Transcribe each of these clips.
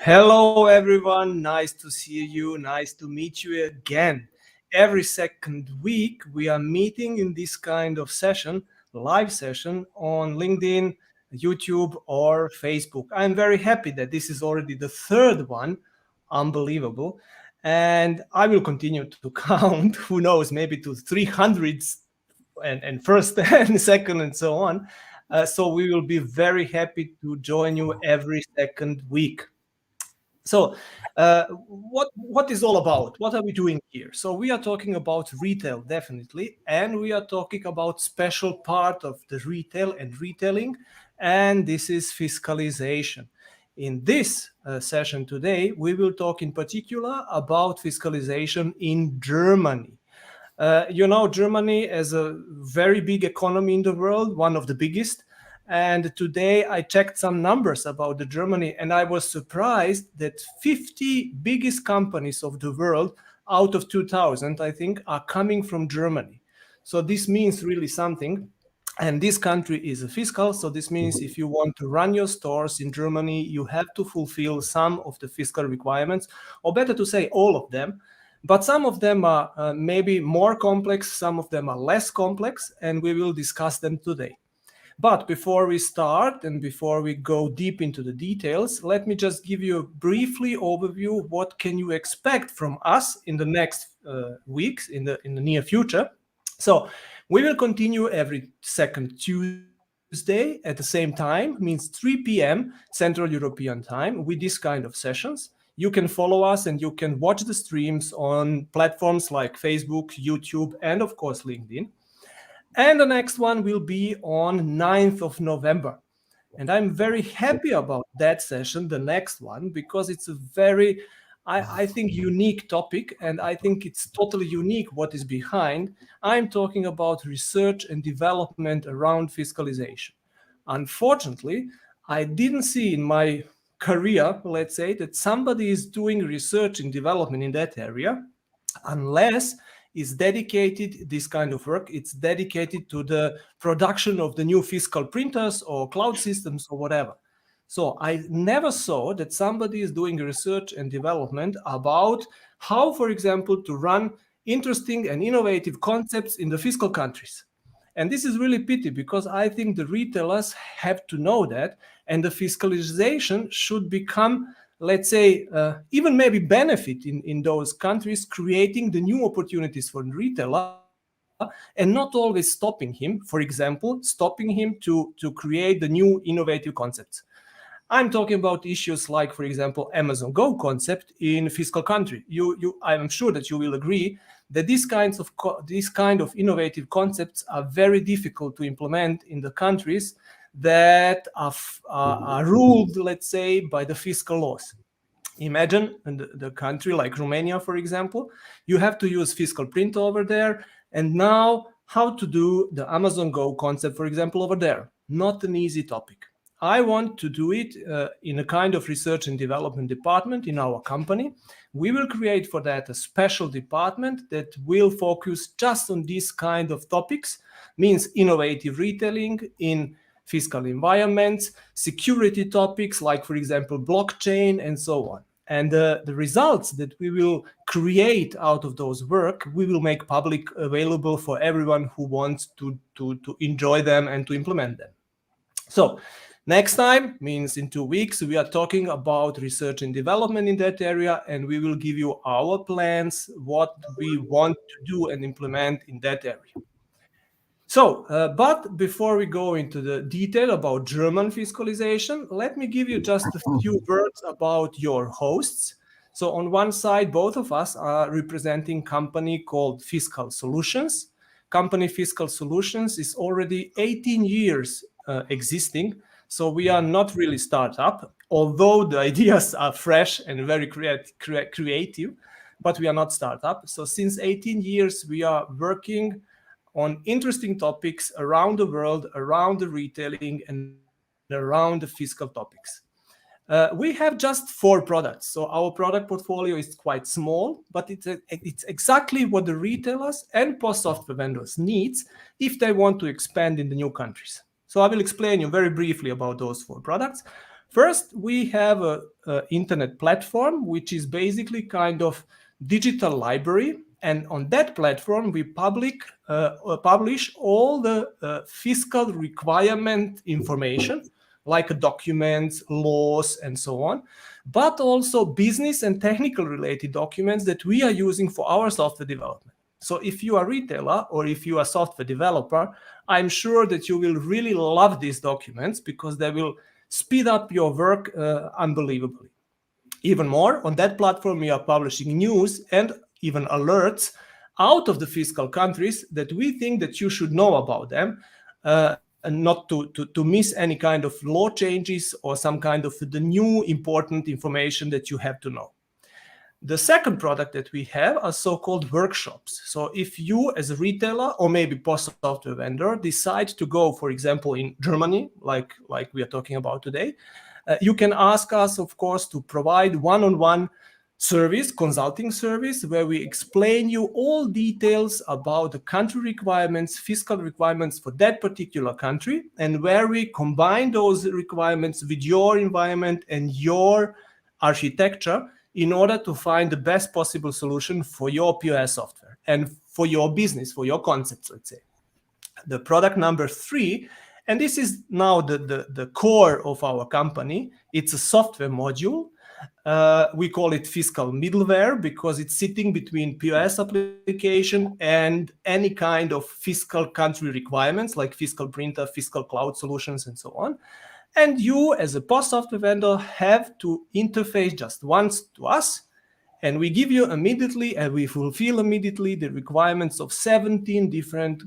Hello, everyone. Nice to see you. Nice to meet you again. Every second week, we are meeting in this kind of session, live session on LinkedIn, YouTube, or Facebook. I'm very happy that this is already the third one. Unbelievable. And I will continue to count, who knows, maybe to 300s and first and second and so on. So we will be very happy to join you every second week. So what is all about? What are we doing here? So we are talking about retail, definitely, and we are talking about special part of the retail and retailing, and this is fiscalization. In this session today, we will talk in particular about fiscalization in Germany. Germany is a very big economy in the world, one of the biggest. And today I checked some numbers about the Germany, and I was surprised that 50 biggest companies of the world out of 2000, I think, are coming from Germany. So this means really something. And this country is a fiscal. So this means if you want to run your stores in Germany, you have to fulfill some of the fiscal requirements, or better to say all of them. But some of them are maybe more complex, some of them are less complex, and we will discuss them today. But before we start and before we go deep into the details, let me just give you a briefly overview. What can you expect from us in the next weeks, in the near future? So we will continue every second Tuesday at the same time, means 3 p.m. Central European time with this kind of sessions. You can follow us and you can watch the streams on platforms like Facebook, YouTube, and of course LinkedIn. And the next one will be on 9th of November. And I'm very happy about that session, the next one, because it's a very, I think, unique topic. And I think it's totally unique what is behind. I'm talking about research and development around fiscalization. Unfortunately, I didn't see in my career, let's say, that somebody is doing research and development in that area, unless is dedicated, this kind of work, it's dedicated to the production of the new fiscal printers or cloud systems or whatever. So I never saw that somebody is doing research and development about how, for example, to run interesting and innovative concepts in the fiscal countries. And this is really pity, because I think the retailers have to know that, and the fiscalization should become, let's say, even maybe benefit in those countries, creating the new opportunities for the retailer and not always stopping him, for example, stopping him to create the new innovative concepts. I'm talking about issues like, for example, Amazon Go concept in fiscal country. I'm sure that you will agree that these kind of innovative concepts are very difficult to implement in the countries that are ruled, let's say, by the fiscal laws. Imagine the country like Romania, for example, you have to use fiscal print over there. And now how to do the Amazon Go concept, for example, over there? Not an easy topic. I want to do it in a kind of research and development department in our company. We will create for that a special department that will focus just on these kind of topics, means innovative retailing in fiscal environments, security topics like, for example, blockchain and so on. And the results that we will create out of those work, we will make public available for everyone who wants to enjoy them and to implement them. So next time, means in 2 weeks, we are talking about research and development in that area, and we will give you our plans, what we want to do and implement in that area. So, but before we go into the detail about German fiscalization, let me give you just a few words about your hosts. So on one side, both of us are representing company called Fiscal Solutions. Company Fiscal Solutions is already 18 years existing. So we are not really startup, although the ideas are fresh and very creative, but we are not startup. So since 18 years, we are working on interesting topics around the world, around the retailing, and around the fiscal topics. We have just 4 products, so our product portfolio is quite small, but it's exactly what the retailers and post-software vendors need if they want to expand in the new countries. So I will explain you very briefly about those 4 products. First, we have a internet platform, which is basically kind of digital library. And on that platform, we publish all the fiscal requirement information, like documents, laws, and so on, but also business and technical related documents that we are using for our software development. So if you are a retailer or if you are a software developer, I'm sure that you will really love these documents because they will speed up your work unbelievably. Even more, on that platform, we are publishing news and even alerts out of the fiscal countries that we think that you should know about them, and not to miss any kind of law changes or some kind of the new important information that you have to know. The second product that we have are so-called workshops. So if you as a retailer or maybe post-software vendor decide to go, for example, in Germany, like we are talking about today, you can ask us, of course, to provide one-on-one service, consulting service, where we explain you all details about the country requirements, fiscal requirements for that particular country, and where we combine those requirements with your environment and your architecture in order to find the best possible solution for your POS software and for your business, for your concepts, let's say. The product number 3, and this is now the core of our company, it's a software module. We call it fiscal middleware because it's sitting between POS application and any kind of fiscal country requirements like fiscal printer, fiscal cloud solutions, and so on. And you, as a POS software vendor, have to interface just once to us, and we give you immediately, and we fulfill immediately the requirements of 17 different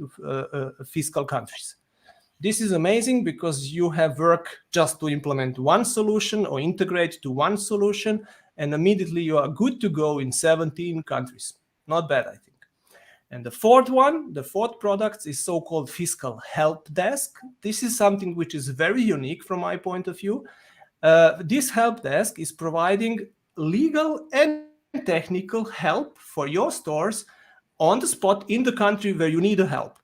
fiscal countries. This is amazing because you have work just to implement one solution or integrate to one solution, and immediately you are good to go in 17 countries. Not bad, I think. And the fourth product is so-called Fiscal Help Desk. This is something which is very unique from my point of view. This help desk is providing legal and technical help for your stores on the spot in the country where you need help.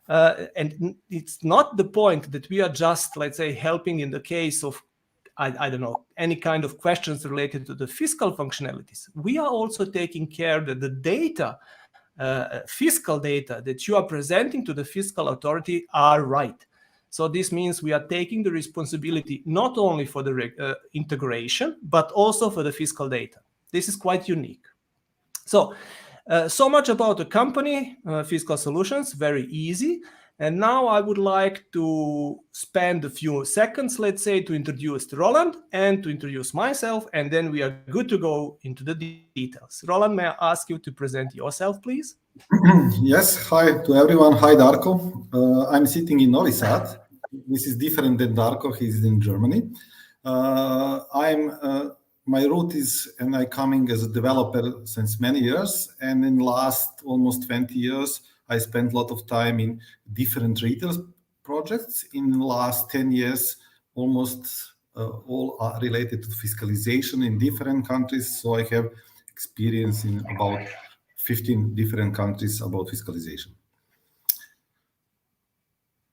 And it's not the point that we are just, let's say, helping in the case of, I don't know, any kind of questions related to the fiscal functionalities. We are also taking care that the data, fiscal data that you are presenting to the fiscal authority are right. So this means we are taking the responsibility not only for the integration, but also for the fiscal data. This is quite unique. So much about the company, Fiscal Solutions, very easy. And now I would like to spend a few seconds, let's say, to introduce Roland and to introduce myself, and then we are good to go into the details. Roland, may I ask you to present yourself, please? Yes, hi to everyone. Hi, Darko. I'm sitting in Novi Sad. This is different than Darko. He's in Germany. My root is, and I'm coming as a developer since many years. And in the last almost 20 years, I spent a lot of time in different retail projects. In the last 10 years, almost all are related to fiscalization in different countries. So I have experience in about 15 different countries about fiscalization.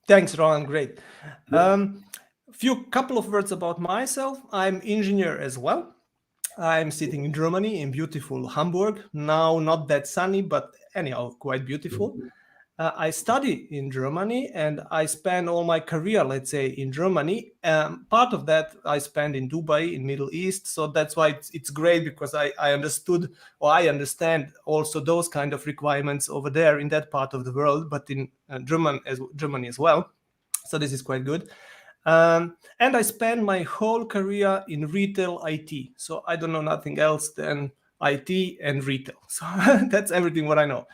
Thanks, Roland. Great. Couple of words about myself. I'm engineer as well. I'm sitting in Germany, in beautiful Hamburg. Now, not that sunny, but anyhow, quite beautiful. I study in Germany and I spend all my career, let's say, in Germany. Part of that I spend in Dubai, in Middle East. So that's why it's great because I understood, or I understand also those kind of requirements over there in that part of the world, but in Germany as well. So this is quite good. And I spent my whole career in retail IT. So I don't know nothing else than IT and retail. So that's everything what I know.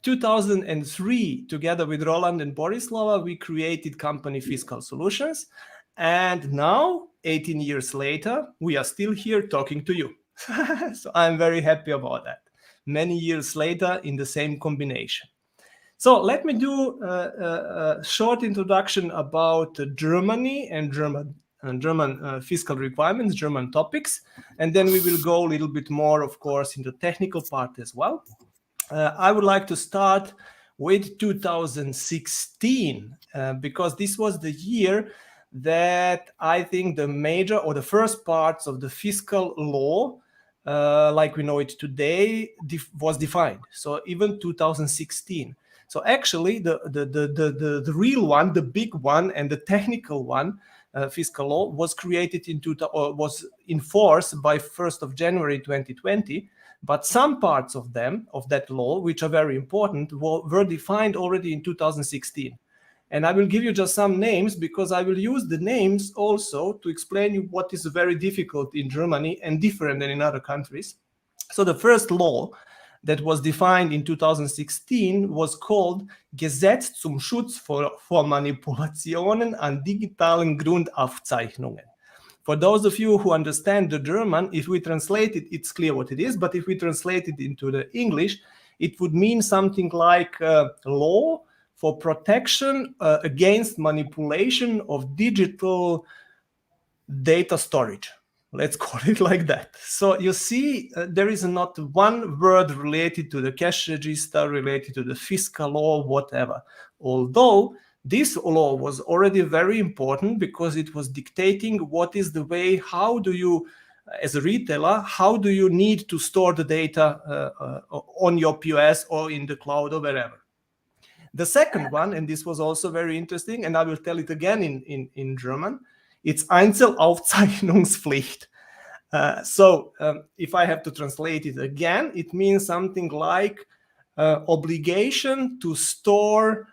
2003, together with Roland and Borislava, we created company Fiscal Solutions. And now, 18 years later, we are still here talking to you. So I'm very happy about that. Many years later in the same combination. So let me do a short introduction about Germany and German fiscal requirements, German topics, and then we will go a little bit more, of course, in the technical part as well. I would like to start with 2016 because this was the year that I think the major or the first parts of the fiscal law, like we know it today, was defined. So even 2016. So actually, the real one, the big one, and the technical one, fiscal law, was created was enforced by 1st of January 2020. But some parts of that law, which are very important, were defined already in 2016. And I will give you just some names, because I will use the names also to explain you what is very difficult in Germany and different than in other countries. So the first law that was defined in 2016 was called Gesetz zum Schutz vor Manipulationen an digitalen Grundaufzeichnungen. For those of you who understand the German, if we translate it, it's clear what it is. But if we translate it into the English, it would mean something like law for protection against manipulation of digital data storage. Let's call it like that. So you see, there is not one word related to the cash register, related to the fiscal law, whatever. Although this law was already very important, because it was dictating what is the way, how do you, as a retailer, how do you need to store the data on your POS or in the cloud or wherever. The second one, and this was also very interesting, and I will tell it again in German, it's Einzelaufzeichnungspflicht. If I have to translate it again, it means something like obligation to store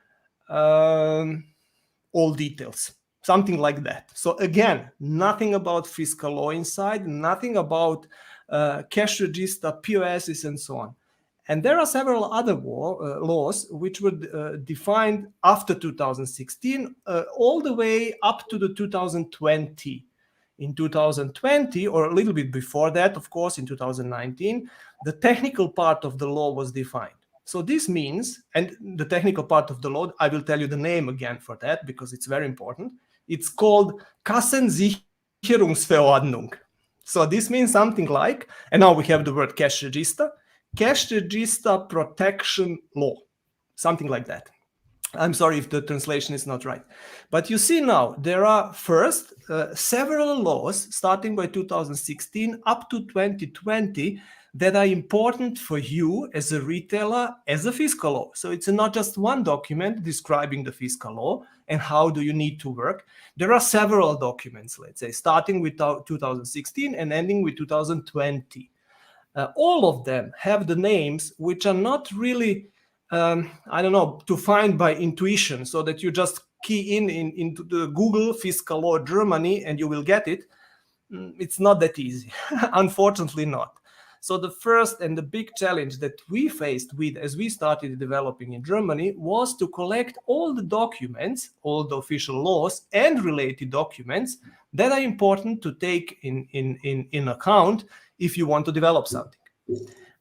all details, something like that. So again, nothing about fiscal law inside, nothing about cash register, POSs, and so on. And there are several other laws which were defined after 2016, all the way up to the 2020. In 2020, or a little bit before that, of course, in 2019, the technical part of the law was defined. So this means, and the technical part of the law, I will tell you the name again for that, because it's very important. It's called Kassensicherungsverordnung. So this means something like, and now we have the word cash register protection law, something like that. I'm sorry if the translation is not right. But you see now, there are first several laws starting by 2016 up to 2020 that are important for you as a retailer, as a fiscal law. So it's not just one document describing the fiscal law and how do you need to work. There are several documents, let's say, starting with 2016 and ending with 2020. All of them have the names which are not really, to find by intuition, so that you just key into the Google fiscal law Germany and you will get it. It's not that easy, unfortunately not. So the first and the big challenge that we faced with as we started developing in Germany was to collect all the documents, all the official laws and related documents that are important to take in account if you want to develop something.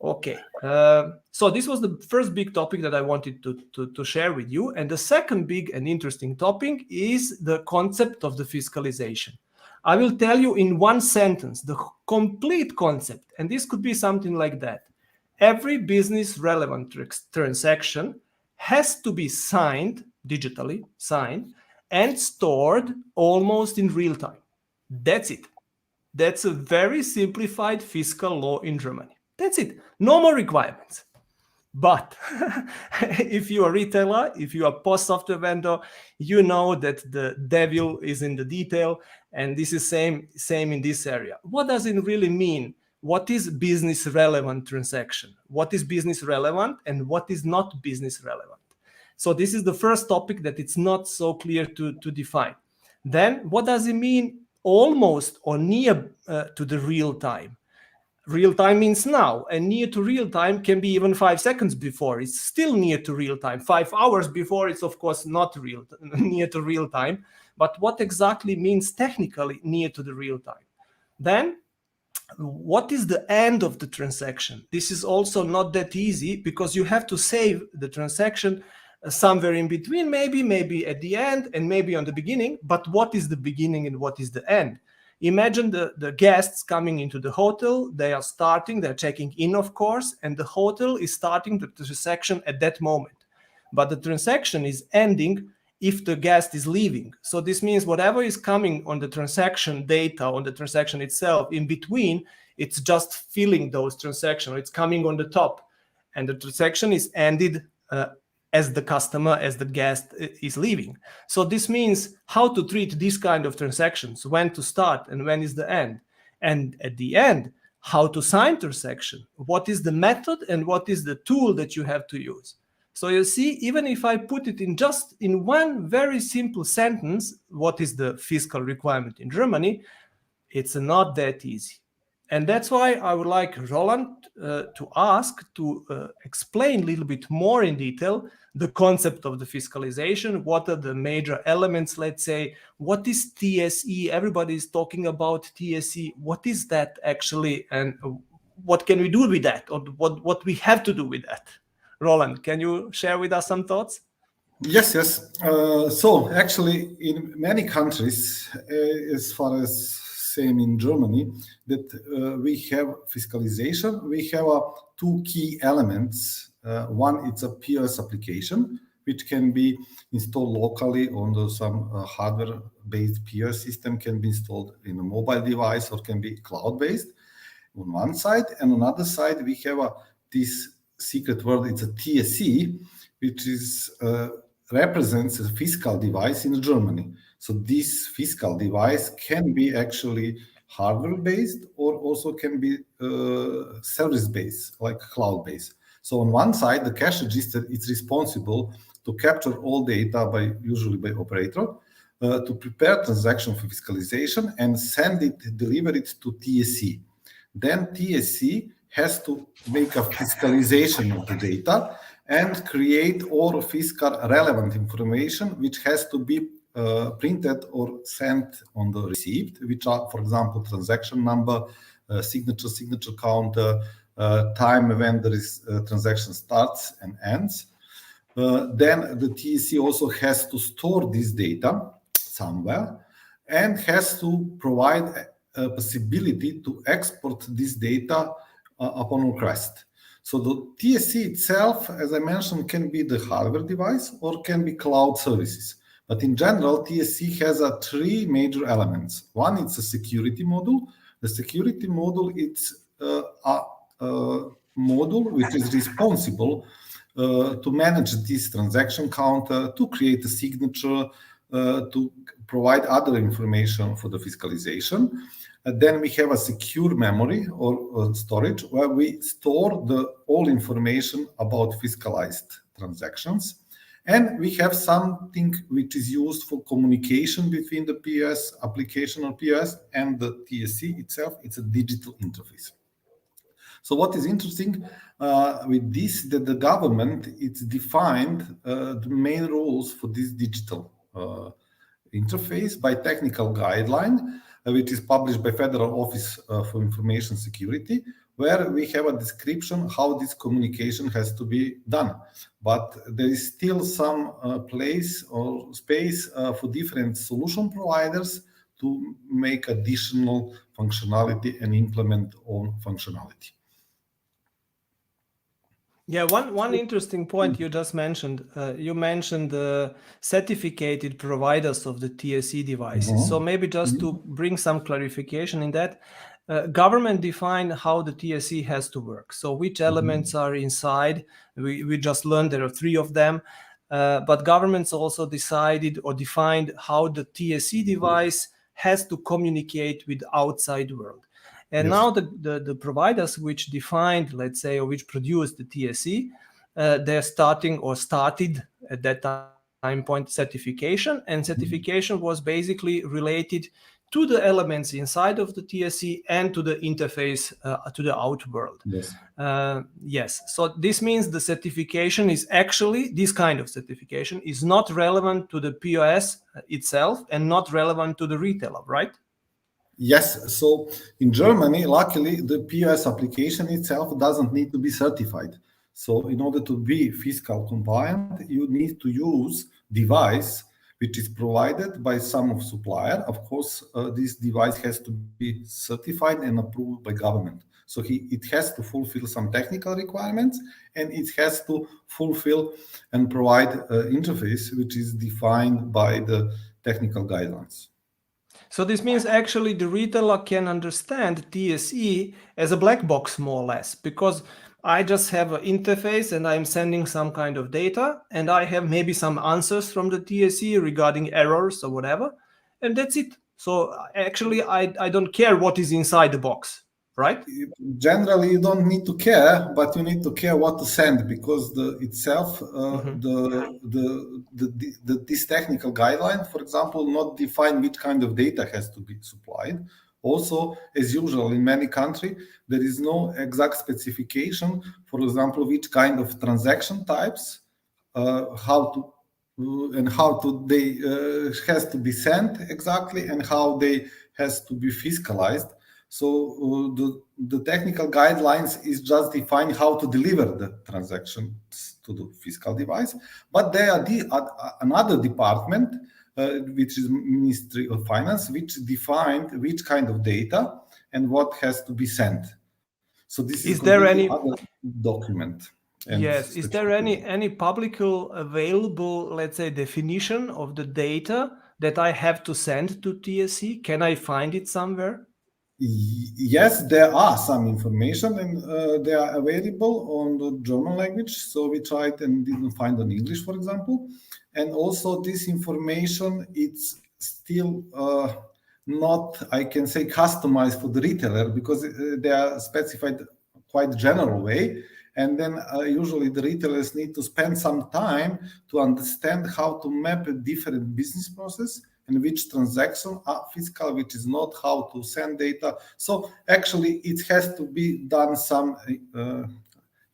Okay, so this was the first big topic that I wanted to share with you. And the second big and interesting topic is the concept of the fiscalization. I will tell you in one sentence the complete concept, and this could be something like that. Every business relevant transaction has to be signed, digitally signed, and stored almost in real time. That's it. That's a very simplified fiscal law in Germany. That's it. No more requirements. But if you are a retailer, if you are a post software vendor, you know that the devil is in the detail, and this is same in this area. What does it really mean? What is business relevant transaction? What is business relevant and what is not business relevant? So this is the first topic that it's not so clear to define. Then what does it mean almost or near to the real time? Real time means now, and near to real time can be even 5 seconds before. It's still near to real time. 5 hours before, it's of course not near to real time. But what exactly means technically near to the real time? Then, what is the end of the transaction? This is also not that easy, because you have to save the transaction somewhere in between, maybe at the end and maybe on the beginning. But what is the beginning and what is the end? Imagine the guests coming into the hotel. They're checking in, of course, and the hotel is starting the transaction at that moment. But the transaction is ending if the guest is leaving. So this means whatever is coming on the transaction data, on the transaction itself, in between, it's just filling those transactions. It's coming on the top, and the transaction is ended as the customer, as the guest is leaving. So this means how to treat this kind of transactions, when to start and when is the end. And at the end, how to sign transaction, what is the method and what is the tool that you have to use. So you see, even if I put it in just in one very simple sentence, what is the fiscal requirement in Germany, it's not that easy. And that's why I would like Roland to ask to explain a little bit more in detail the concept of the fiscalization. What are the major elements, let's say? What is TSE? Everybody is talking about TSE. What is that actually? And what can we do with that? Or what we have to do with that? Roland, can you share with us some thoughts? Yes. So actually, in many countries, as far as same in Germany, that we have fiscalization. We have two key elements. One, it's a POS application, which can be installed locally on some hardware-based POS system, can be installed in a mobile device or can be cloud-based on one side. And on the other side, we have this secret word, it's a TSE, which is represents a fiscal device in Germany. So this fiscal device can be actually hardware-based or also can be service-based, like cloud-based. So on one side, the cash register is responsible to capture all data usually by operator, to prepare transaction for fiscalization and deliver it to TSE. Then TSE has to make a fiscalization of the data and create all fiscal relevant information, which has to be printed or sent on the receipt, which are, for example, transaction number, signature counter, time when the transaction starts and ends. Then the TSE also has to store this data somewhere and has to provide a possibility to export this data upon request. So the TSE itself, as I mentioned, can be the hardware device or can be cloud services. But in general, TSE has three major elements. One, it's a security module. The security module, it's a module which is responsible to manage this transaction counter, to create a signature, to provide other information for the fiscalization. Then we have a secure memory or storage where we store all information about fiscalized transactions. And we have something which is used for communication between the POS application or POS and the TSE itself. It's a digital interface. So what is interesting with this, that the government, it's defined the main rules for this digital interface by technical guideline, which is published by Federal Office for Information Security, where we have a description how this communication has to be done. But there is still some place or space for different solution providers to make additional functionality and implement own functionality. Yeah, one interesting point you just mentioned. You mentioned the certificated providers of the TSE devices. So maybe just to bring some clarification in that, government define how the TSE has to work. So which elements are inside? We just learned there are three of them, but governments also decided or defined how the TSE device has to communicate with outside world. And now the providers which defined, let's say, or which produced the TSE, they're started at that time point certification. And certification was basically related to the elements inside of the TSE and to the interface to the out world. Yes. So this means the certification is actually, this kind of certification is not relevant to the POS itself and not relevant to the retailer, right? Yes. So in Germany, luckily, the POS application itself doesn't need to be certified. So in order to be fiscal compliant, you need to use device which is provided by some supplier. Of course, this device has to be certified and approved by government. So it has to fulfill some technical requirements, and it has to fulfill and provide an interface which is defined by the technical guidelines. So this means actually the retailer can understand TSE as a black box, more or less, because I just have an interface and I'm sending some kind of data, and I have maybe some answers from the TSE regarding errors or whatever, and that's it. So actually, I don't care what is inside the box, right? Generally, you don't need to care, but you need to care what to send, because this technical guideline, for example, not define which kind of data has to be supplied. Also, as usual in many countries, there is no exact specification, for example, which kind of transaction types, they has to be sent exactly, and how they has to be fiscalized. So the technical guidelines is just define how to deliver the transactions to the fiscal device, but there are another department, which is Ministry of Finance, which defined which kind of data and what has to be sent. So this is there any other document. Yes, is there any publicly available, let's say, definition of the data that I have to send to TSE? Can I find it somewhere? Yes, there are some information, and they are available on the German language. So we tried and didn't find on English, for example. And also this information, it's still not, I can say, customized for the retailer, because they are specified quite general way. And then usually the retailers need to spend some time to understand how to map a different business process and which transaction are fiscal, which is not, how to send data. So actually it has to be done some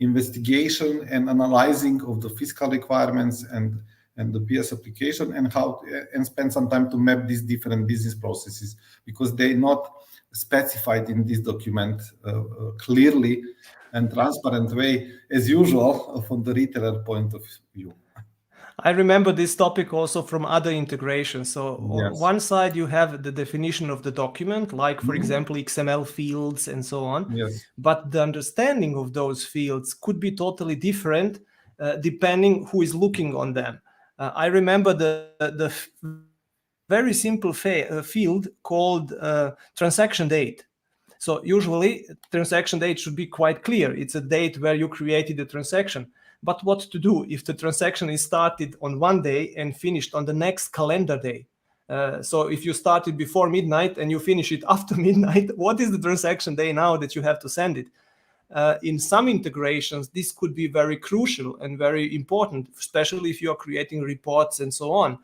investigation and analyzing of the fiscal requirements and the PS application, and spend some time to map these different business processes, because they're not specified in this document clearly and transparent way, as usual, from the retailer point of view. I remember this topic also from other integrations. So on one side, you have the definition of the document, like, for example, XML fields and so on. Yes. But the understanding of those fields could be totally different depending who is looking on them. I remember the very simple field called transaction date. So usually transaction date should be quite clear. It's a date where you created the transaction. But what to do if the transaction is started on one day and finished on the next calendar day? So if you started before midnight and you finish it after midnight, what is the transaction day now that you have to send it? In some integrations, this could be very crucial and very important, especially if you are creating reports and so on.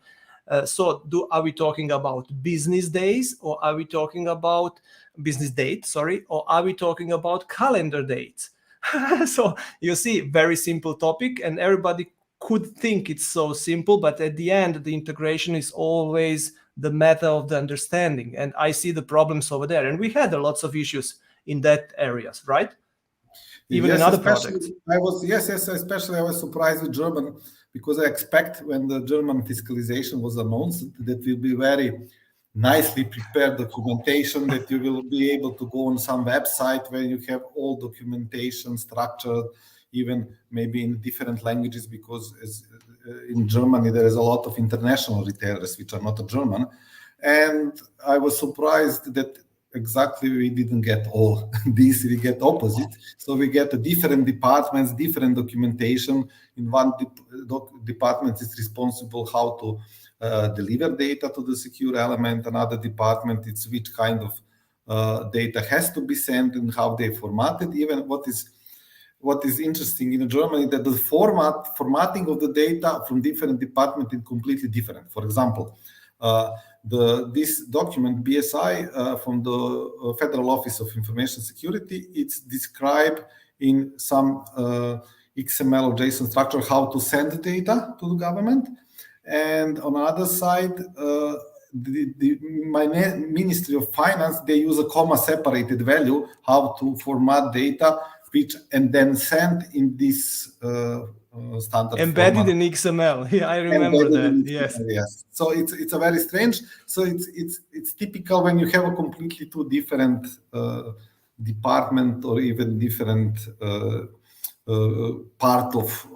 Are we talking about business days, or are we talking about business date, or are we talking about calendar dates? So you see, very simple topic, and everybody could think it's so simple, but at the end, the integration is always the matter of the understanding. And I see the problems over there. And we had lots of issues in that areas, right? Even in other projects. Especially I was surprised with German, because I expect when the German fiscalization was announced that will be very nicely prepared documentation, that you will be able to go on some website where you have all documentation structured, even maybe in different languages, because in Germany there is a lot of international retailers which are not German. And I was surprised that exactly we didn't get all this, we get opposite. So we get different departments, different documentation. In one department is responsible how to deliver data to the secure element. Another department, it's which kind of data has to be sent and how they formatted. Even what is interesting in Germany, that the formatting of the data from different departments is completely different. For example, this document BSI from the Federal Office of Information Security, it's described in some XML or JSON structure how to send data to the government. And on the other side, my Ministry of Finance, they use a comma separated value how to format data, which and then send in this standard embedded format. in XML. Yeah, I remember that. Yes. So it's a very strange. So it's typical when you have a completely two different department or even different part of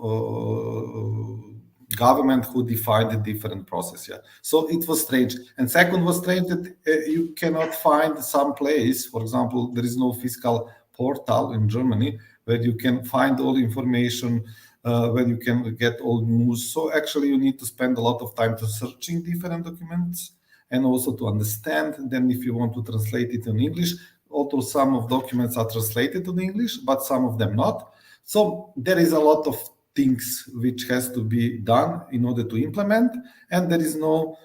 government who defined a different process. Yeah, so it was strange. And second was strange that you cannot find some place. For example, there is no fiscal portal in Germany where you can find all information, where you can get all news. So actually, you need to spend a lot of time to searching different documents and also to understand. Then, if you want to translate it in English, although some of documents are translated in English, but some of them not. So there is a lot of things which has to be done in order to implement, and there is no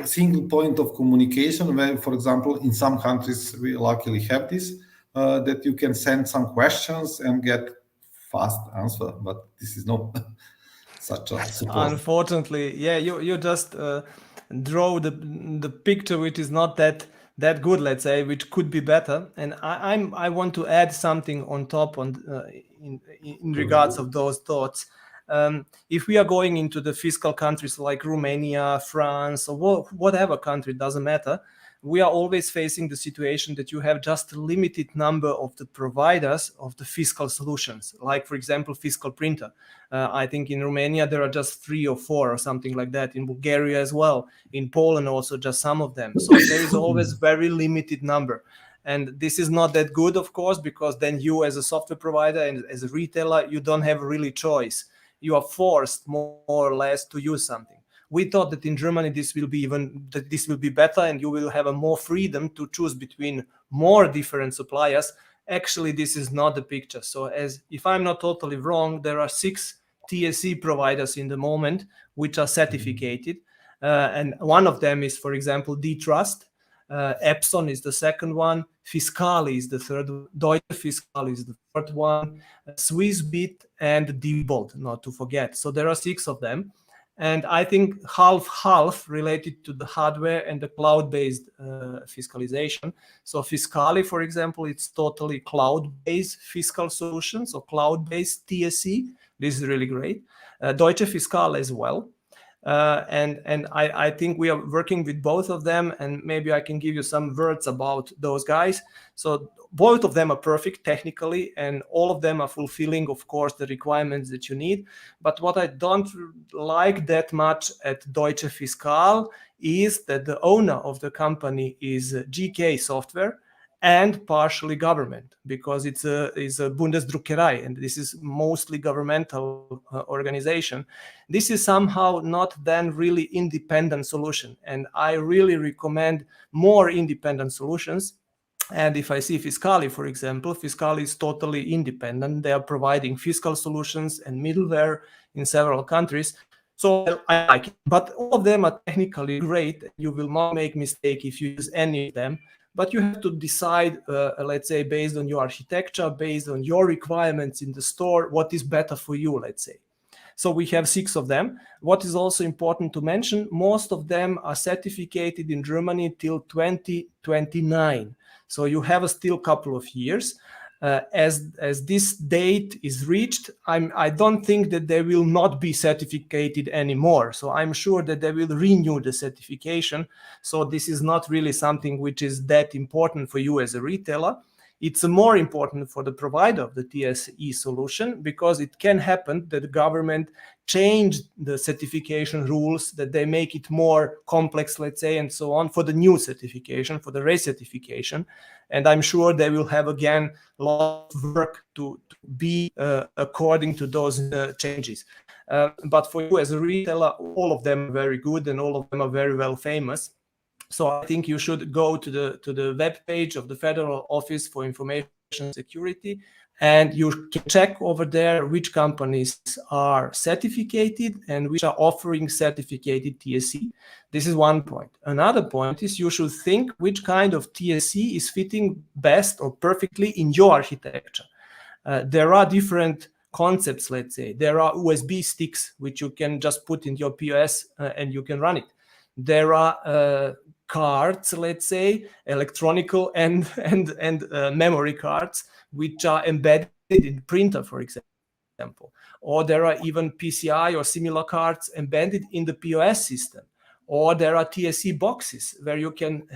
single point of communication where, for example, in some countries we luckily have this, that you can send some questions and get fast answer, but this is not such a support. Unfortunately, yeah, you just draw the picture which is not that good, let's say, which could be better. And I want to add something on top in regards of those thoughts. If we are going into the fiscal countries like Romania, France, or whatever country, doesn't matter, we are always facing the situation that you have just a limited number of the providers of the fiscal solutions, like, for example, fiscal printer. I think in Romania there are just 3 or 4 or something like that. In Bulgaria as well. In Poland also just some of them. So there is always very limited number. And this is not that good, of course, because then you as a software provider and as a retailer, you don't have really choice. You are forced more or less to use something. We thought that in Germany this will be better, and you will have a more freedom to choose between more different suppliers. Actually, this is not the picture. So, as if I'm not totally wrong, there are 6 TSE providers in the moment which are certificated, and one of them is, for example, 𝐑Trust. Epson is the second one. Fiscali is the third one. Deutsche Fiscal is the fourth one. Swissbit and Diebold, not to forget. So there are 6 of them. And I think half related to the hardware and the cloud-based fiscalization. So Fiscali, for example, it's totally cloud-based fiscal solutions, so cloud-based TSE. This is really great. Deutsche Fiscal as well. And I think we are working with both of them, and maybe I can give you some words about those guys. So both of them are perfect technically, and all of them are fulfilling, of course, the requirements that you need. But what I don't like that much at Deutsche Fiscal is that the owner of the company is GK Software and partially government, because it's a Bundesdruckerei, and this is mostly governmental organization. This is somehow not then really independent solution, and I really recommend more independent solutions. And if I see Fiscali, for example, Fiscali is totally independent. They are providing fiscal solutions and middleware in several countries. So I like it. But all of them are technically great. You will not make mistake if you use any of them. But you have to decide, let's say, based on your architecture, based on your requirements in the store, what is better for you, let's say. So we have 6 of them. What is also important to mention, most of them are certificated in Germany till 2029. So you have a still couple of years. As this date is reached, I don't think that they will not be certificated anymore. So I'm sure that they will renew the certification. So this is not really something which is that important for you as a retailer. It's more important for the provider of the TSE solution, because it can happen that the government changed the certification rules, that they make it more complex, let's say, and so on, for the new certification, for the recertification. And I'm sure they will have, again, a lot of work to be according to those changes. But for you as a retailer, all of them are very good, and all of them are very well famous. So I think you should go to the web page of the Federal Office for Information Security, and you can check over there which companies are certificated and which are offering certificated TSE. This is one point. Another point is you should think which kind of TSE is fitting best or perfectly in your architecture. There are different concepts, let's say. There are USB sticks, which you can just put in your POS and you can run it. There are cards, let's say, electronical and memory cards, which are embedded in printer, for example. Or there are even PCI or similar cards embedded in the POS system. Or there are TSE boxes where you can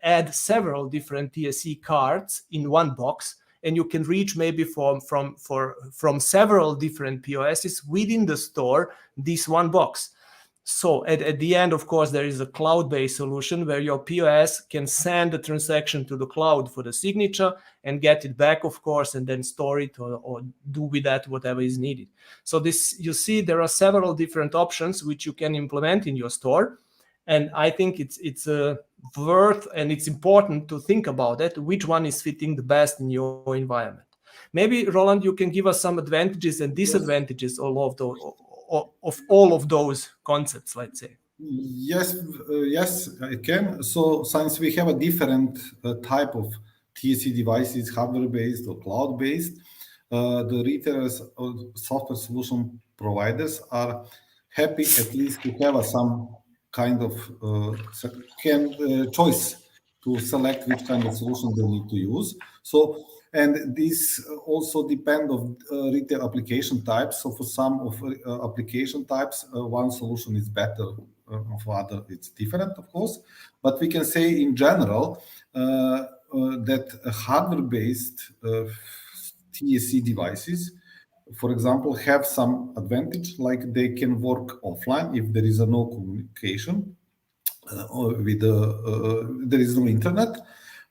add several different TSE cards in one box, and you can reach maybe from several different POSs within the store this one box. So at the end, of course, there is a cloud-based solution where your POS can send the transaction to the cloud for the signature and get it back, of course, and then store it or do with that whatever is needed. So this, you see, there are several different options which you can implement in your store. And I think it's worth and it's important to think about it, which one is fitting the best in your environment. Maybe, Roland, you can give us some advantages and disadvantages of all of those concepts, let's say. Yes, I can. So since we have a different type of TSE devices, hardware-based or cloud-based, the retailers or software solution providers are happy at least to have some kind of choice to select which kind of solution they need to use. So, and this also depend on retail application types. So for some of application types, one solution is better. For other, it's different, of course. But we can say in general that hardware-based TSE devices, for example, have some advantage, like they can work offline if there is no communication with there is no internet.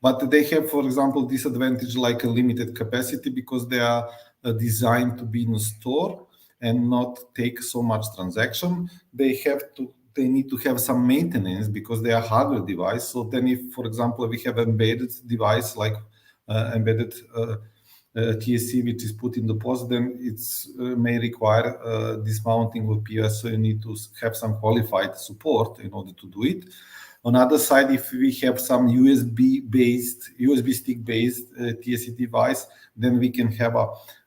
But they have, for example, disadvantage like a limited capacity because they are designed to be in a store and not take so much transaction. They need to have some maintenance because they are hardware device. So then if, for example, we have embedded device like embedded TSE, which is put in the POS, then it may require dismounting of POS. So you need to have some qualified support in order to do it. On the other side, if we have some USB stick-based TSE device, then we can have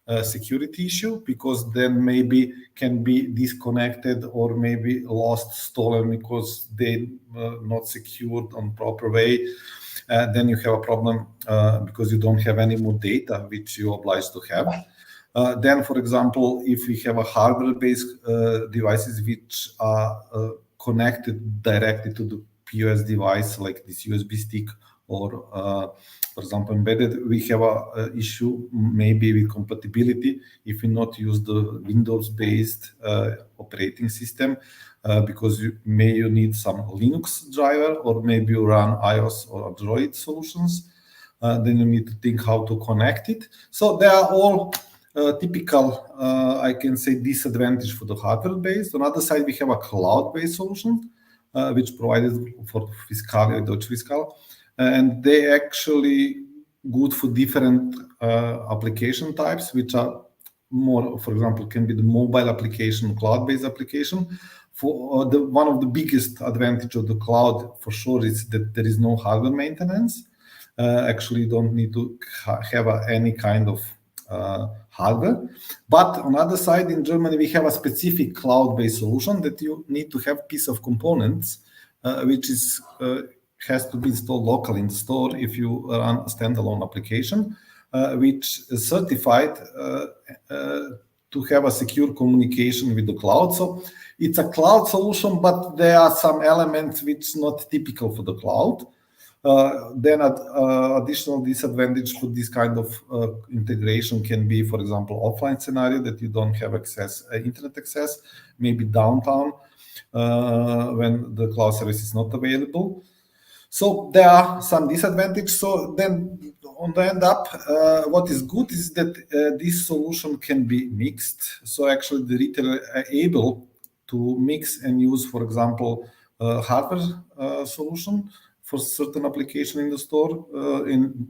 a security issue because then maybe can be disconnected or maybe lost, stolen because they not secured on proper way. Then you have a problem because you don't have any more data which you're obliged to have. Then, for example, if we have a hardware-based devices which are connected directly to the POS device, like this USB stick, or for example, embedded, we have a issue maybe with compatibility if we not use the Windows-based operating system because you need some Linux driver, or maybe you run iOS or Android solutions. Then you need to think how to connect it. So they are all typical, I can say, disadvantage for the hardware-based. On the other side, we have a cloud-based solution, which provided for 𝐑𝐞𝐭𝐚𝐢𝐥 and they actually good for different application types, which are more, for example, can be the mobile application, cloud-based application. For one of the biggest advantage of the cloud, for sure, is that there is no hardware maintenance. Actually, you don't need to have any kind of hardware. But on the other side, in Germany, we have a specific cloud-based solution that you need to have piece of components, which is has to be installed locally in the store if you run a standalone application, which is certified to have a secure communication with the cloud. So it's a cloud solution, but there are some elements which are not typical for the cloud. Then additional disadvantage for this kind of integration can be, for example, offline scenario that you don't have access, internet access, maybe downtown when the cloud service is not available. So there are some disadvantages. So then on the end up, what is good is that this solution can be mixed. So actually the retailer are able to mix and use, for example, hardware solution for certain application in the store in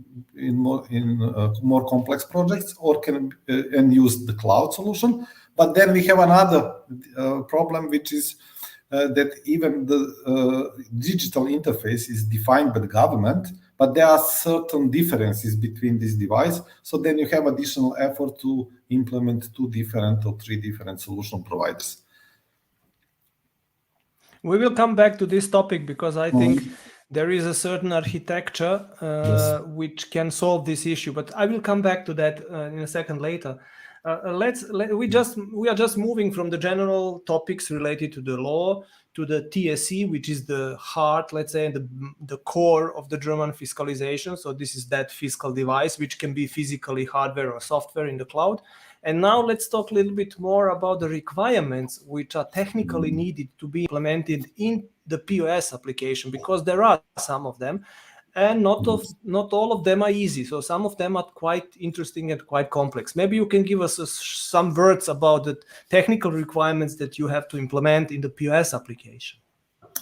more complex projects, or can and use the cloud solution. But then we have another problem, which is that even the digital interface is defined by the government, but there are certain differences between this device. So then you have additional effort to implement 2 different or 3 different solution providers. We will come back to this topic because I think there is a certain architecture which can solve this issue, but I will come back to that in a second later. We are just moving from the general topics related to the law to the TSE, which is the heart, let's say, the core of the German fiscalization. So this is that fiscal device, which can be physically hardware or software in the cloud. And now let's talk a little bit more about the requirements which are technically needed to be implemented in the POS application, because there are some of them. And not all of them are easy. So some of them are quite interesting and quite complex. Maybe you can give us some words about the technical requirements that you have to implement in the POS application.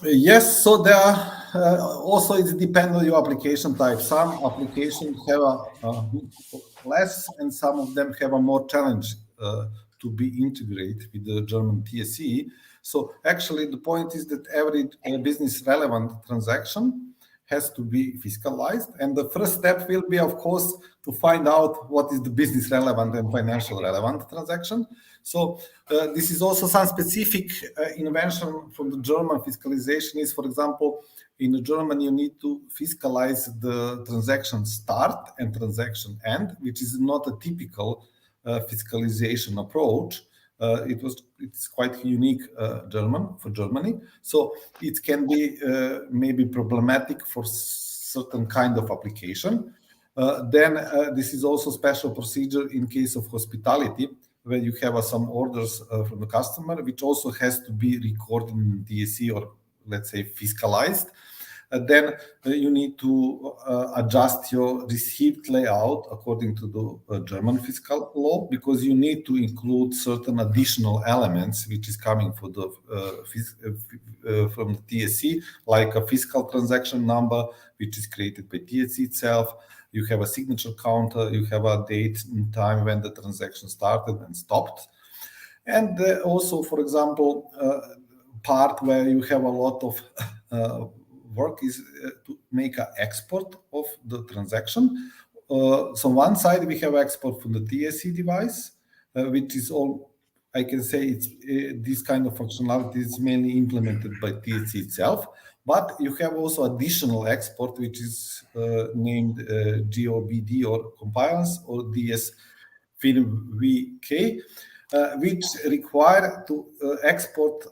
Yes, so there are also it depends on your application type. Some applications have less, and some of them have a more challenge to be integrated with the German TSE. So actually, the point is that every business relevant transaction has to be fiscalized, and the first step will be, of course, to find out what is the business relevant and financial relevant transaction. So this is also some specific invention from the German fiscalization is, for example, in German, you need to fiscalize the transaction start and transaction end, which is not a typical fiscalization approach. It's quite unique for Germany, so it can be maybe problematic for certain kind of application. Then this is also special procedure in case of hospitality, where you have some orders from the customer, which also has to be recorded in DSE or let's say fiscalized. Then you need to adjust your receipt layout according to the German fiscal law, because you need to include certain additional elements which is coming from the TSE, like a fiscal transaction number, which is created by TSE itself. You have a signature counter, you have a date and time when the transaction started and stopped. And also, for example, part where you have a lot of work is to make an export of the transaction. So one side we have export from the TSE device, which is all, I can say it's this kind of functionality is mainly implemented by TSE itself. But you have also additional export, which is named GOBD or compliance or DS FinVK, which require to export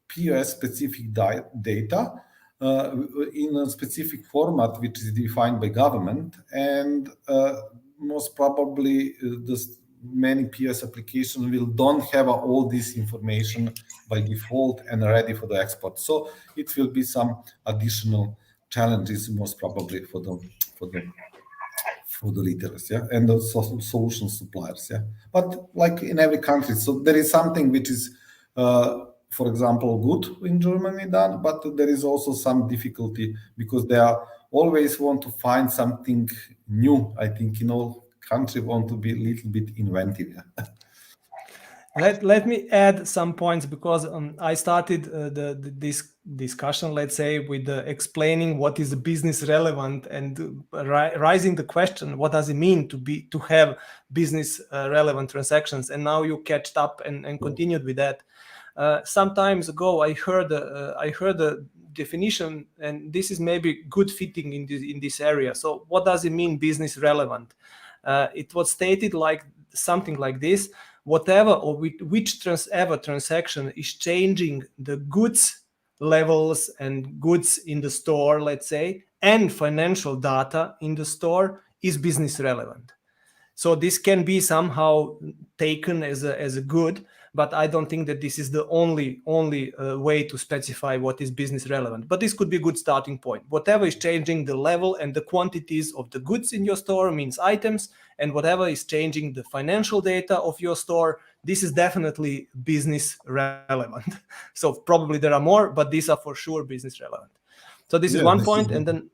POS specific data in a specific format which is defined by government, and most probably many POS applications don't have all this information by default and ready for the export. So it will be some additional challenges, most probably for the retailers, yeah, and the solution suppliers, yeah. But like in every country, so there is something which is for example, good in Germany done, but there is also some difficulty because they always want to find something new. I think in all countries want to be a little bit inventive. Let me add some points, because I started this discussion, let's say, with explaining what is business relevant and raising the question, what does it mean to have business relevant transactions? And now you catched up and continued with that. Some times ago, I heard a definition, and this is maybe good fitting in this area. So, what does it mean, business relevant? It was stated like something like this: whatever or whichever transaction is changing the goods levels and goods in the store, let's say, and financial data in the store is business relevant. So this can be somehow taken as a good, but I don't think that this is the only way to specify what is business relevant. But this could be a good starting point. Whatever is changing the level and the quantities of the goods in your store means items, and whatever is changing the financial data of your store, this is definitely business relevant. So probably there are more, but these are for sure business relevant. So this is one point, and then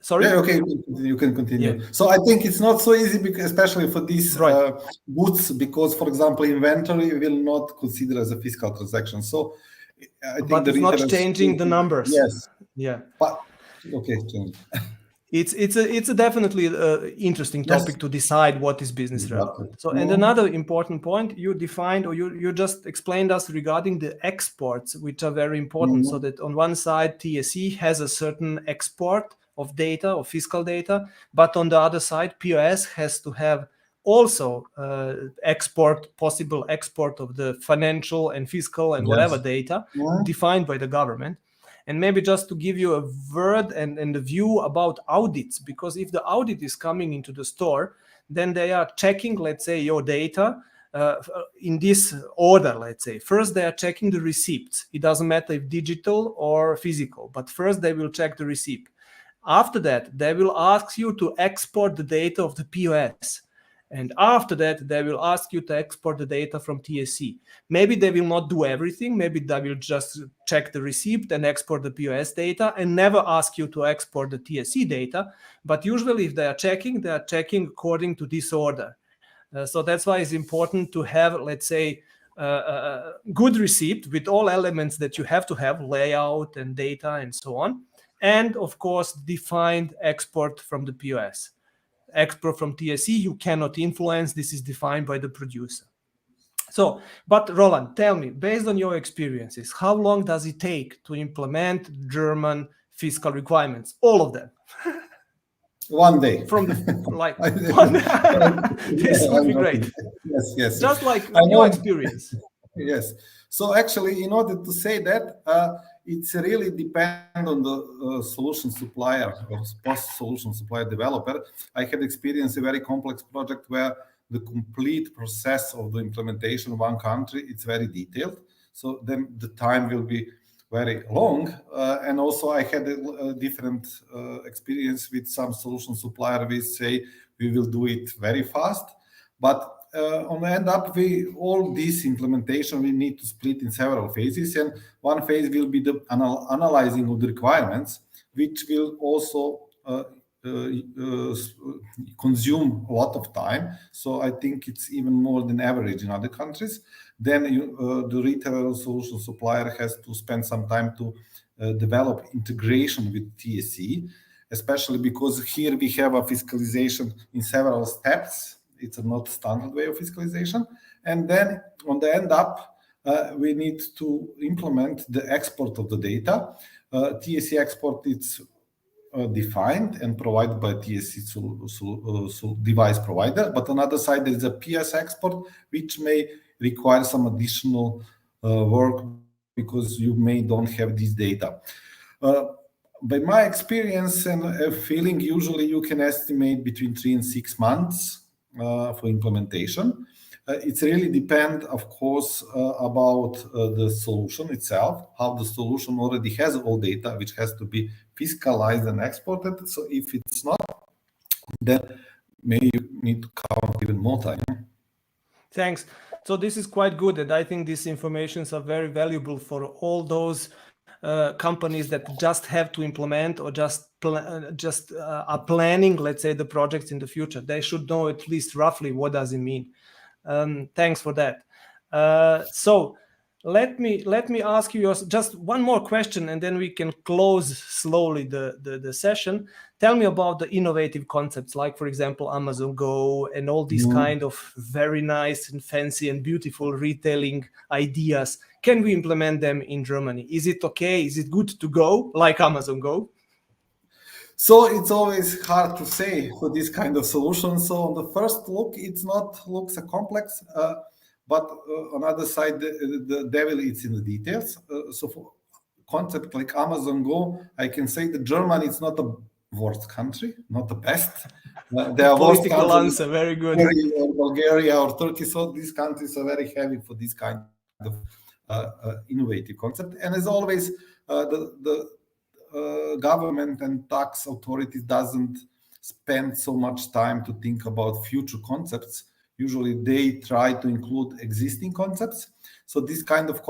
sorry? Yeah, okay, you can continue. Yeah. So I think it's not so easy, because, especially for these goods, because, for example, inventory will not consider as a fiscal transaction. So I think but it's not changing the numbers. Yes. Yeah. But okay, change. It's a definitely interesting topic to decide what is business relevant. So, and another important point you defined, or you just explained us regarding the exports, which are very important. So that on one side, TSE has a certain export of data or fiscal data, but on the other side, POS has to have also possible export of the financial and fiscal and whatever data defined by the government. And maybe just to give you a word and a view about audits, because if the audit is coming into the store, then they are checking, let's say, your data in this order, let's say. First, they are checking the receipts. It doesn't matter if digital or physical, but first they will check the receipt. After that, they will ask you to export the data of the POS. And after that, they will ask you to export the data from TSC. Maybe they will not do everything. Maybe they will just check the receipt and export the POS data and never ask you to export the TSC data. But usually if they are checking according to this order. So that's why it's important to have, let's say, a good receipt with all elements that you have to have, layout and data and so on. And of course, defined export from the POS. Export from TSC, you cannot influence. This is defined by the producer. So, but Roland, tell me, based on your experiences, how long does it take to implement German fiscal requirements? All of them. 1 day. From the this would be great. Yes. Just like your experience. Yes. So actually, in order to say that, it's really depend on the solution supplier or post-solution supplier developer. I had experienced a very complex project where the complete process of the implementation in one country, it's very detailed. So then the time will be very long. And also I had a different experience with some solution supplier. We say we will do it very fast, but on the end up, all this implementation we need to split in several phases, and one phase will be the analyzing of the requirements, which will also consume a lot of time. So I think it's even more than average in other countries. Then the retail solution supplier has to spend some time to develop integration with TSC, especially because here we have a fiscalization in several steps. It's a not standard way of fiscalization. And then on the end up, we need to implement the export of the data. TSC export is defined and provided by TSC device provider. But on the other side, there's a PS export, which may require some additional work because you don't have this data. By my experience and feeling, usually you can estimate between 3 and 6 months for implementation. It really depends, of course, about the solution itself, how the solution already has all data, which has to be fiscalized and exported. So if it's not, then maybe you need to count even more time. Thanks. So this is quite good, and I think these informations are very valuable for all those companies that just have to implement or just are planning, let's say, the projects in the future. They should know at least roughly what does it mean. Thanks for that. So let me ask you just one more question, and then we can close slowly the session. Tell me about the innovative concepts, like, for example, Amazon Go and all these kind of very nice and fancy and beautiful retailing ideas. Can we implement them in Germany? Is it okay? Is it good to go like Amazon Go? So it's always hard to say for this kind of solution. So on the first look, it's not looks complex, but on the other side, the devil is in the details. So for concept like Amazon Go, I can say that Germany is not the worst country, not the best. There are political answer, very good. Or Bulgaria or Turkey, so these countries are very heavy for this kind of innovative concept. And as always, the government and tax authorities doesn't spend so much time to think about future concepts. Usually they try to include existing concepts. So these kind of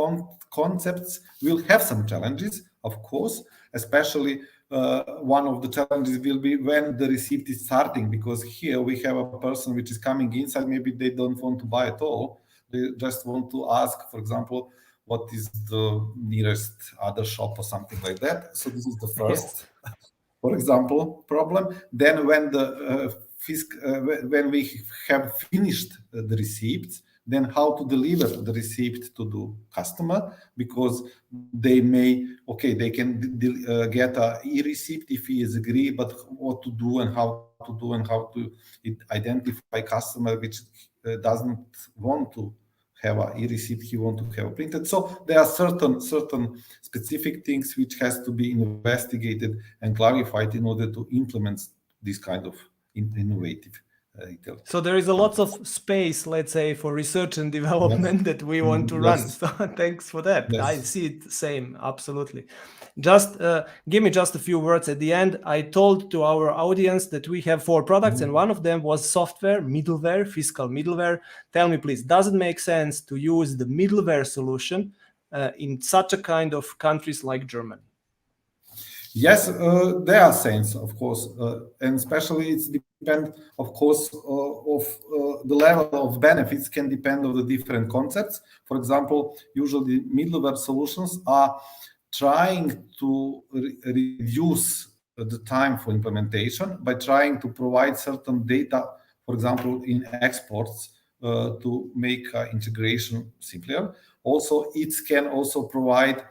concepts will have some challenges, of course, especially one of the challenges will be when the receipt is starting, because here we have a person which is coming inside, maybe they don't want to buy at all. They just want to ask, for example, what is the nearest other shop or something like that. So this is the first, for example, problem. Then when the when we have finished the receipts, then how to deliver the receipt to the customer, because they may, they can get a e-receipt if he is agree, but what to do and how to do and how to identify customer which doesn't want to have a e-receipt, he want to have a printed. So there are certain specific things which has to be investigated and clarified in order to implement this kind of innovative retail. So there is a lot of space, let's say, for research and development that we want to run. So thanks for that. I see it same, absolutely. Just give me just a few words at the end. I told to our audience that we have 4 products, and one of them was software, middleware, fiscal middleware. Tell me, please, does it make sense to use the middleware solution in such a kind of countries like Germany? Yes, there are sense, of course, and especially it's depend, of course, of the level of benefits can depend on the different concepts. For example, usually middleware solutions are trying to reduce the time for implementation by trying to provide certain data, for example, in exports, to make integration simpler. Also, it can also provide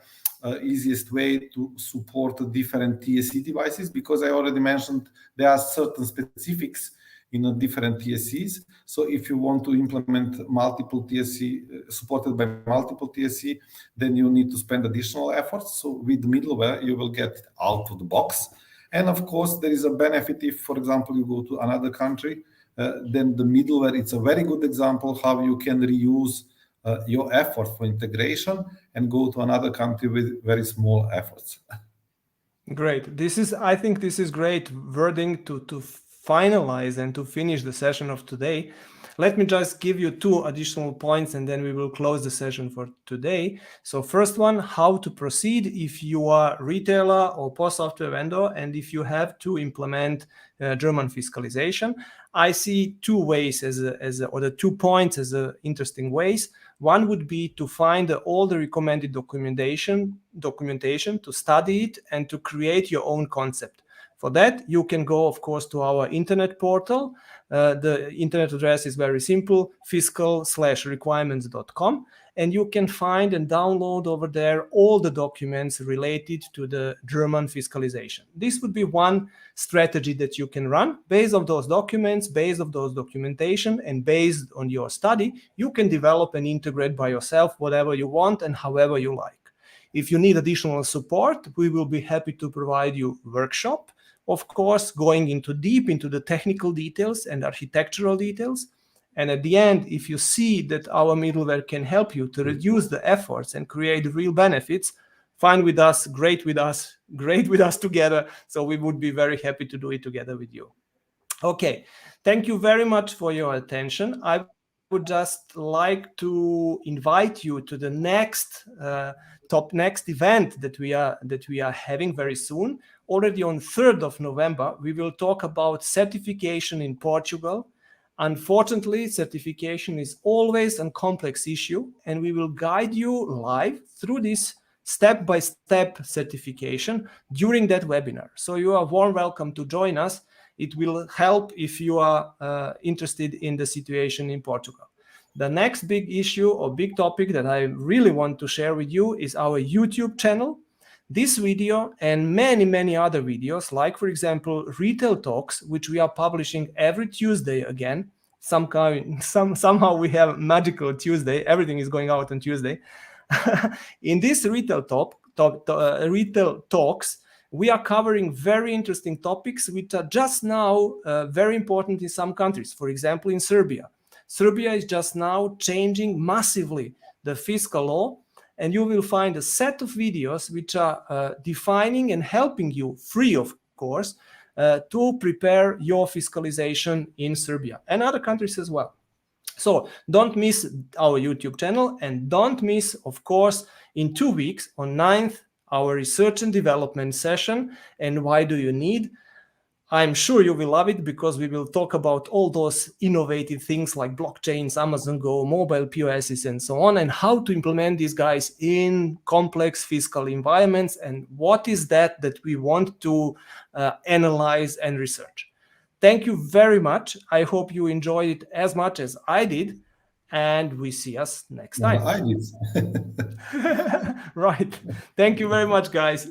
easiest way to support the different TSC devices, because I already mentioned there are certain specifics in different TSCs. So if you want to implement multiple TSC supported by multiple TSC, then you need to spend additional efforts. So with middleware, you will get out of the box. And of course, there is a benefit if, for example, you go to another country, then the middleware, it's a very good example how you can reuse your effort for integration and go to another country with very small efforts. Great. I think this is great wording to finalize and to finish the session of today. Let me just give you 2 additional points and then we will close the session for today. So first one, how to proceed if you are retailer or post software vendor and if you have to implement German fiscalization. I see 2 ways or the 2 points as interesting ways. One would be to find all the recommended documentation to study it and to create your own concept. For that, you can go, of course, to our internet portal. The internet address is very simple, fiscal.requirements.com, and you can find and download over there all the documents related to the German fiscalization. This would be one strategy that you can run. Based on those documents, based on those documentation, and based on your study, you can develop and integrate by yourself whatever you want and however you like. If you need additional support, we will be happy to provide you workshop, of course, going deep into the technical details and architectural details. And at the end, if you see that our middleware can help you to reduce the efforts and create real benefits, fine with us, great with us together. So we would be very happy to do it together with you. Okay, thank you very much for your attention. I would just like to invite you to the next event that we are having very soon. Already on 3rd of November, we will talk about certification in Portugal. Unfortunately, certification is always a complex issue, and we will guide you live through this step-by-step certification during that webinar. So you are warm welcome to join us. It will help if you are interested in the situation in Portugal. The next big issue or big topic that I really want to share with you is our YouTube channel. This video and many other videos, like for example, Retail Talks, which we are publishing every Tuesday again. Somehow we have magical Tuesday. Everything is going out on Tuesday. In this Retail Talks, we are covering very interesting topics which are just now very important in some countries. For example, in Serbia. Serbia is just now changing massively the fiscal law, and you will find a set of videos which are defining and helping you, free of course, to prepare your fiscalization in Serbia and other countries as well. So don't miss our YouTube channel, and don't miss, of course, in 2 weeks on 9th, our research and development session. And why do you need? I'm sure you will love it because we will talk about all those innovative things like blockchains, Amazon Go, mobile POSs, and so on, and how to implement these guys in complex fiscal environments, and what is that we want to analyze and research. Thank you very much. I hope you enjoyed it as much as I did. and we see us next Yeah, time. I did. Right. Thank you very much, guys. See